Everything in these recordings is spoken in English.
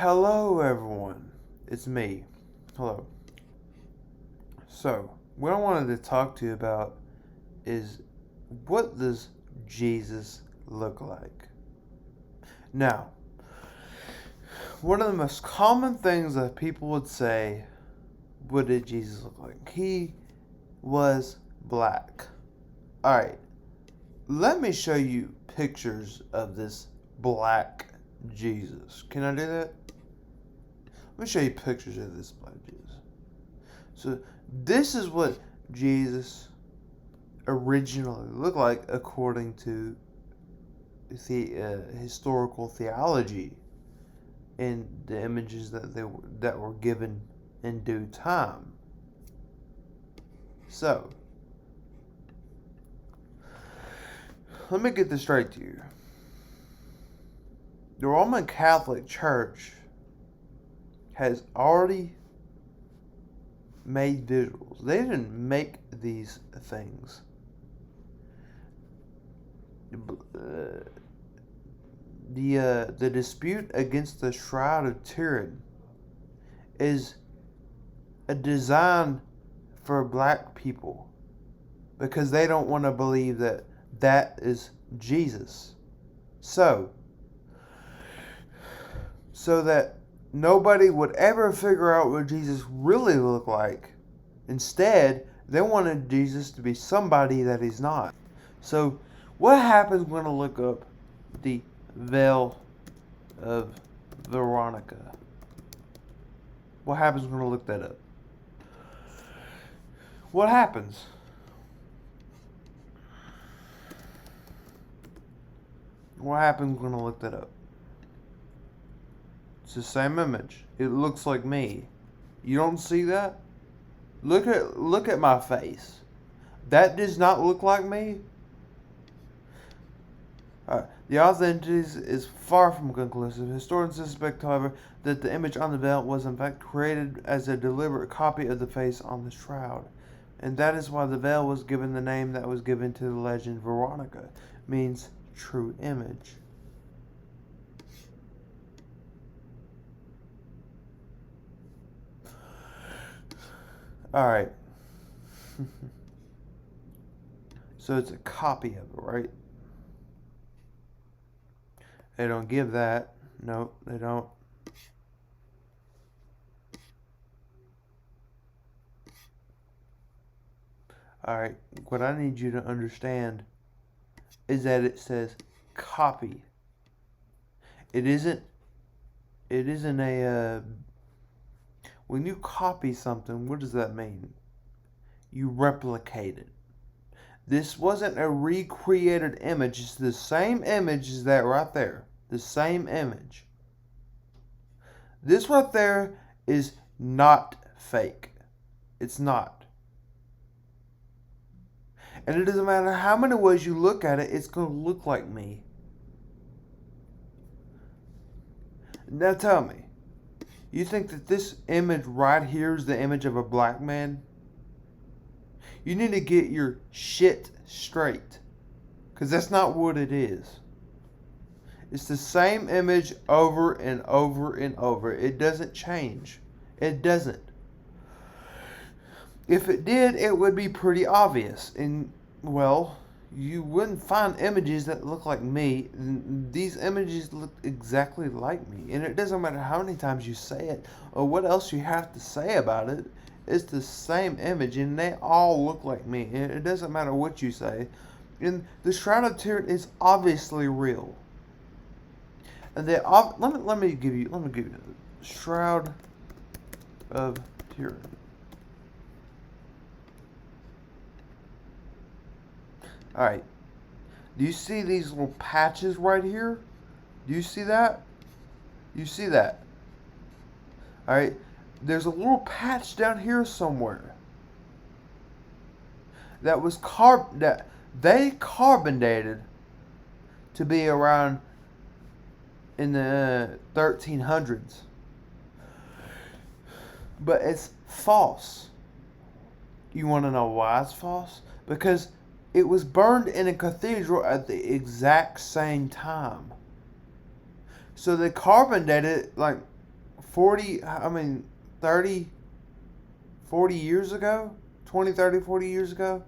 Hello, everyone. It's me. Hello. So, what I wanted to talk to you about is what does Jesus look like? Now, one of the most common things that people would say, what did Jesus look like? He was black. Alright, let me show you pictures of this black Jesus. Can I do that? Let me show you pictures of this black Jesus. So this is what Jesus originally looked like according to the historical theology and the images that were given in due time. So let me get this straight to you. The Roman Catholic Church has already made visuals. They didn't make these things. The dispute against the Shroud of Turin is a design for black people because they don't want to believe that that is Jesus. So that nobody would ever figure out what Jesus really looked like. Instead, they wanted Jesus to be somebody that he's not. So, what happens when I look up the Veil of Veronica? What happens when I look that up? What happens? What happens when I look that up? It's the same image. It looks like me. You don't see that? Look at my face. That does not look like me. The authenticity is far from conclusive. Historians suspect, however, that the image on the veil was in fact created as a deliberate copy of the face on the shroud. And that is why the veil was given the name that was given to the legend Veronica, means true image. Alright. So it's a copy of it, right? They don't give that. No, they don't. Alright, what I need you to understand is that it says copy. It isn't a when you copy something, what does that mean? You replicate it. This wasn't a recreated image. It's the same image as that right there. The same image. This right there is not fake. It's not. And it doesn't matter how many ways you look at it, it's going to look like me. Now tell me, you think that this image right here is the image of a black man? You need to get your shit straight. Because that's not what it is. It's the same image over and over and over. It doesn't change. It doesn't. If it did, it would be pretty obvious. And, well, you wouldn't find images that look like me. These images look exactly like me. And it doesn't matter how many times you say it or what else you have to say about it. It's the same image and they all look like me. And it doesn't matter what you say. And the Shroud of Turin is obviously real. And let me give you the Shroud of Turin. Alright. Do you see these little patches right here? Do you see that? You see that? Alright. There's a little patch down here somewhere. That was that they carbon dated to be around in the 1300s. But it's false. You want to know why it's false? Because it was burned in a cathedral at the exact same time. So they carbon dated it like 30, 40 years ago, 20, 30, 40 years ago,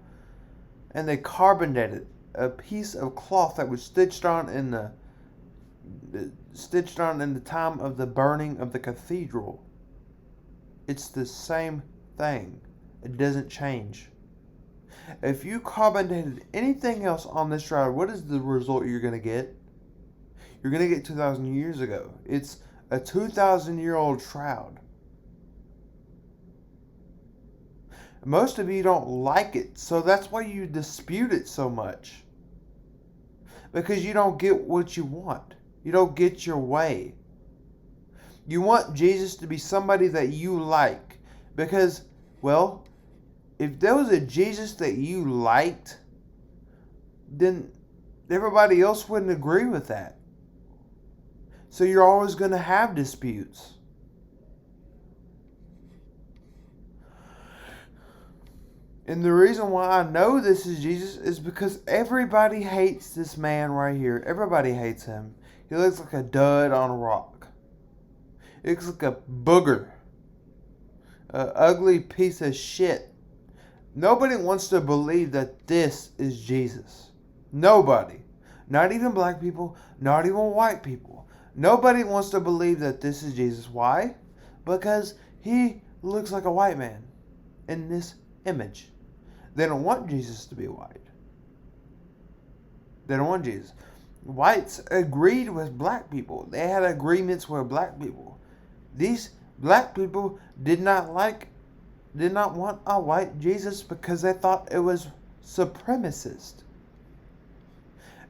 and they carbonated a piece of cloth that was stitched on in the time of the burning of the cathedral. It's the same thing. It doesn't change. If you carbonated anything else on this shroud, what is the result you're going to get? You're going to get 2,000 years ago. It's a 2,000-year-old shroud. Most of you don't like it, so that's why you dispute it so much. Because you don't get what you want. You don't get your way. You want Jesus to be somebody that you like. Because, well, if there was a Jesus that you liked, then everybody else wouldn't agree with that. So you're always going to have disputes. And the reason why I know this is Jesus is because everybody hates this man right here. Everybody hates him. He looks like a dud on a rock. He looks like a booger. An ugly piece of shit. Nobody wants to believe that this is Jesus. Nobody. Not even black people. Not even white people. Nobody wants to believe that this is Jesus. Why? Because he looks like a white man in this image. They don't want Jesus to be white. They don't want Jesus. Whites agreed with black people. They had agreements with black people. These black people did not want a white Jesus because they thought it was supremacist.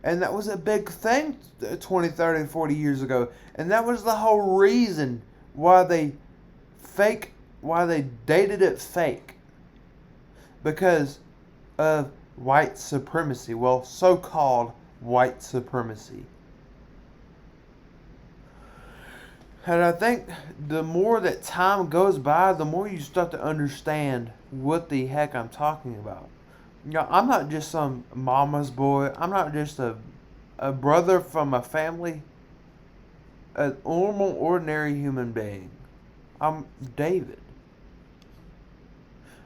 And that was a big thing 20, 30, 40 years ago. And that was the whole reason why they dated it fake. Because of white supremacy. Well, so-called white supremacy. And I think the more that time goes by, the more you start to understand what the heck I'm talking about. You know, I'm not just some mama's boy. I'm not just a brother from a family. A normal, ordinary human being. I'm David.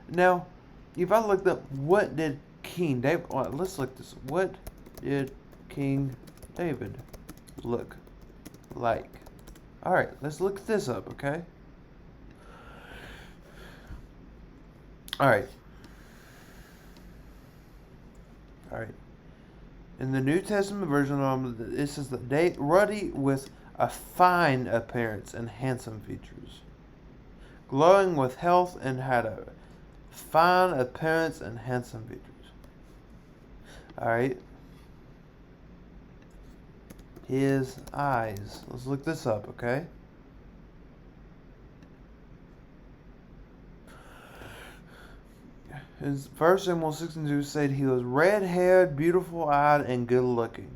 Now, if I looked up what did King David... let's look this. What did King David look like? Alright, let's look this up, okay? Alright. In the New Testament version, it says that ruddy with a fine appearance and handsome features. Glowing with health and had a fine appearance and handsome features. Alright. His eyes. Let's look this up, okay? His 1 Samuel 6:2 said he was red-haired, beautiful-eyed, and good-looking.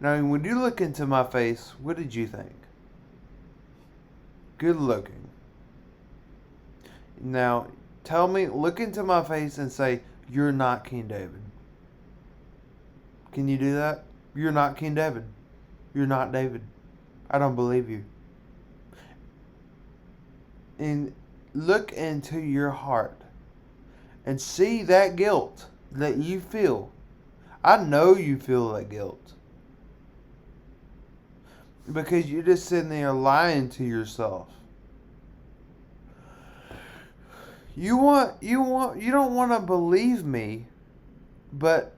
Now, when you look into my face, what did you think? Good-looking. Now, tell me, look into my face and say, you're not King David. Can you do that? You're not King David. You're not David. I don't believe you. And look into your heart and see that guilt that you feel. I know you feel that guilt. Because you're just sitting there lying to yourself. You don't want to believe me, but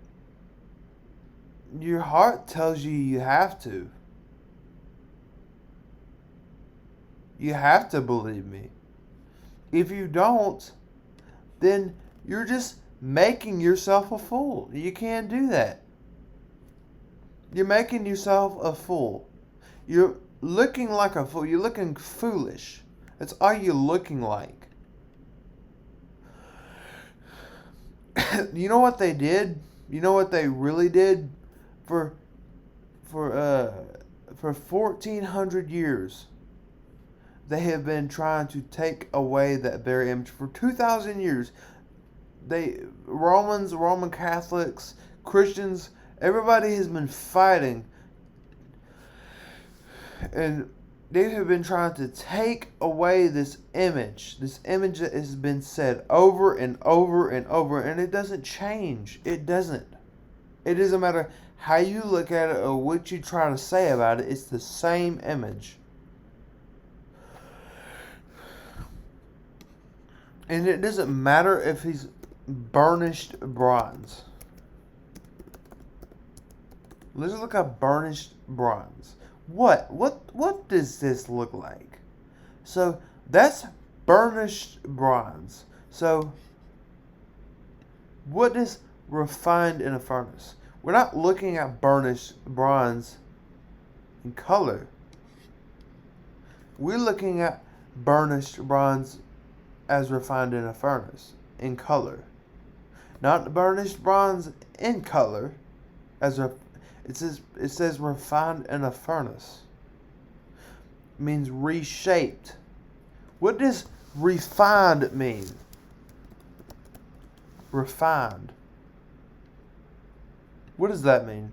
your heart tells you you have to. You have to believe me. If you don't, then you're just making yourself a fool. You can't do that. You're making yourself a fool. You're looking like a fool. You're looking foolish. That's all you're looking like. You know what they did? You know what they really did? For 1,400 years, they have been trying to take away that very image. For 2,000 years, Roman Catholics, Christians, everybody has been fighting. And they have been trying to take away this image that has been said over and over and over, and it doesn't change. It doesn't. It doesn't matter how you look at it or what you try to say about it. It's the same image. And it doesn't matter if he's burnished bronze. Let's look at burnished bronze. What does this look like? So that's burnished bronze. So what is refined in a furnace? We're not looking at burnished bronze in color. We're looking at burnished bronze as refined in a furnace in color. Not burnished bronze in color as it says refined in a furnace. It means reshaped. What does refined mean? Refined. What does that mean?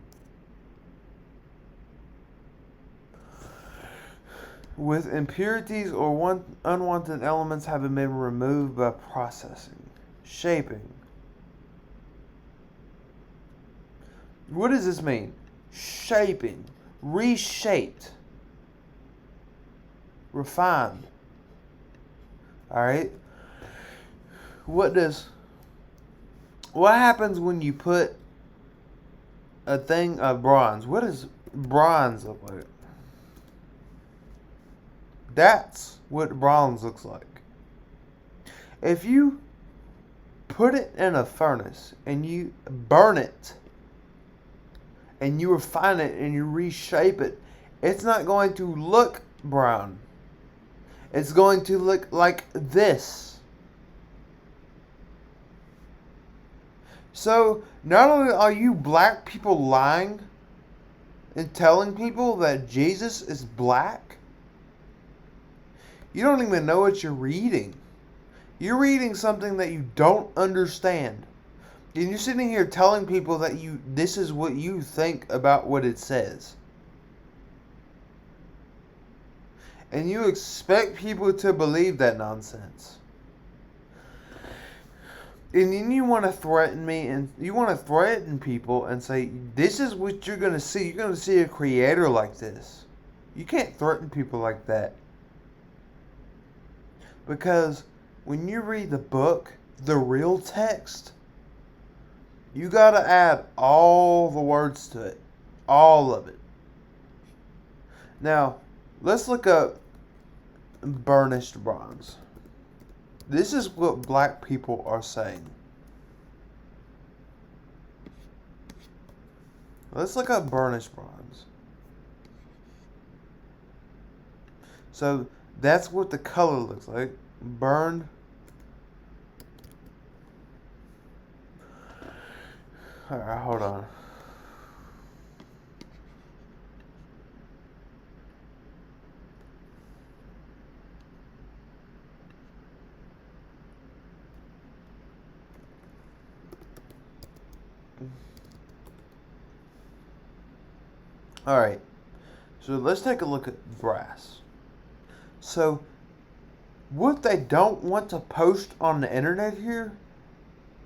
With impurities or unwanted elements having been removed by processing. Shaping. What does this mean? Shaping. Reshaped. Refined. Alright? What happens when you put a thing of bronze? What does bronze look like? That's what bronze looks like. If you put it in a furnace and you burn it and you refine it and you reshape it, it's not going to look brown. It's going to look like this. So, not only are you black people lying and telling people that Jesus is black, you don't even know what you're reading. You're reading something that you don't understand. And you're sitting here telling people that this is what you think about what it says. And you expect people to believe that nonsense. And then you want to threaten me, and you want to threaten people and say, this is what you're going to see. You're going to see a creator like this. You can't threaten people like that. Because when you read the book, the real text, you got to add all the words to it. All of it. Now, let's look up burnished bronze. This is what black people are saying. Let's look up burnished bronze. So that's what the color looks like. Burned. Alright, hold on. Alright, so let's take a look at brass. So, what they don't want to post on the internet here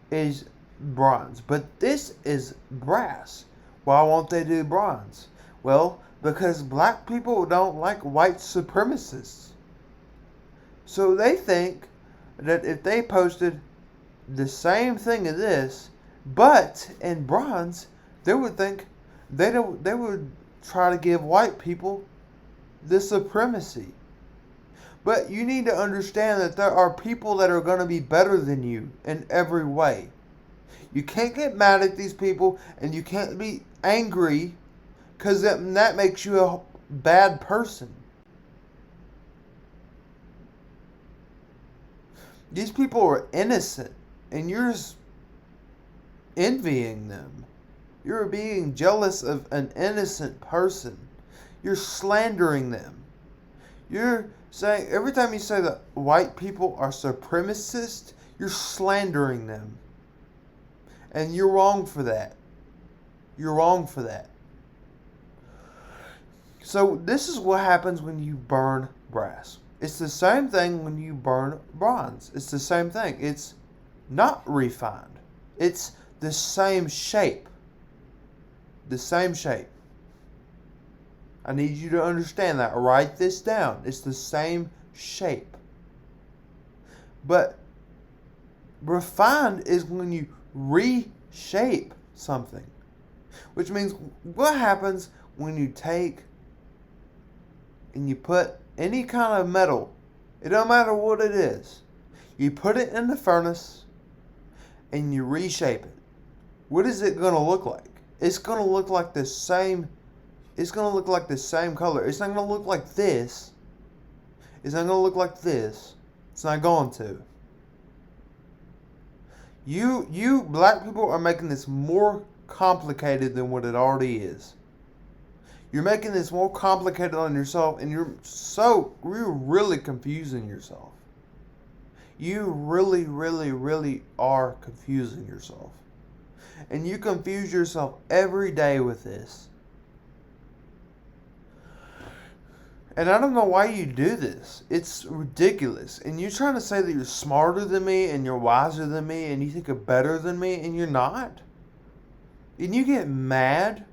is bronze. But this is brass. Why won't they do bronze? Well, because black people don't like white supremacists. So they think that if they posted the same thing as this, but in bronze, they would think they would try to give white people the supremacy. But you need to understand that there are people that are going to be better than you in every way. You can't get mad at these people, and you can't be angry, because that makes you a bad person. These people are innocent, and you're just envying them. You're being jealous of an innocent person. You're slandering them. You're saying, every time you say that white people are supremacists, you're slandering them. And you're wrong for that. You're wrong for that. So this is what happens when you burn brass. It's the same thing when you burn bronze. It's the same thing. It's not refined. It's the same shape. The same shape. I need you to understand that. Write this down. It's the same shape. But refined is when you reshape something. Which means what happens when you take and you put any kind of metal, it don't matter what it is, you put it in the furnace and you reshape it. What is it going to look like? It's going to look like the same. It's going to look like the same color. It's not going to look like this. It's not going to look like this. It's not going to. You black people are making this more complicated than what it already is. You're making this more complicated on yourself, and you're really confusing yourself. You really, really, really are confusing yourself. And you confuse yourself every day with this. And I don't know why you do this. It's ridiculous. And you're trying to say that you're smarter than me and you're wiser than me and you think you're better than me, and you're not. And you get mad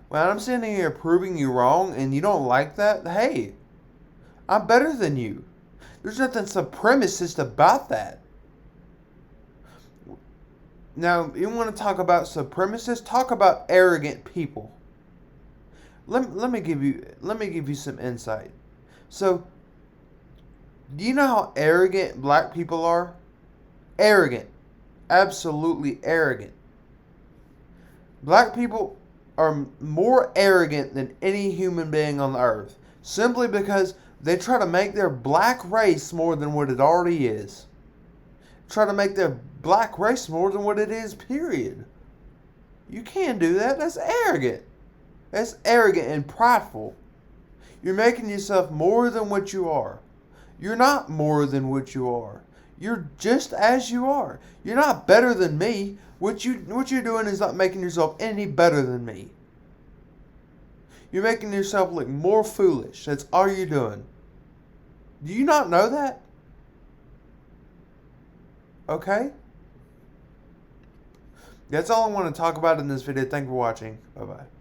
when I'm sitting here proving you wrong and you don't like that. Hey, I'm better than you. There's nothing supremacist about that. Now, you want to talk about supremacists? Talk about arrogant people. Let me give you some insight. So, do you know how arrogant black people are? Arrogant. Absolutely arrogant. Black people are more arrogant than any human being on the earth, simply because they try to make their black race more than what it already is. Try to make their black race more than what it is, period. You can't do that. That's arrogant. That's arrogant and prideful. You're making yourself more than what you are. You're not more than what you are. You're just as you are. You're not better than me. What you're doing is not making yourself any better than me. You're making yourself look more foolish. That's all you're doing. Do you not know that? Okay? That's all I want to talk about in this video. Thank you for watching. Bye-bye.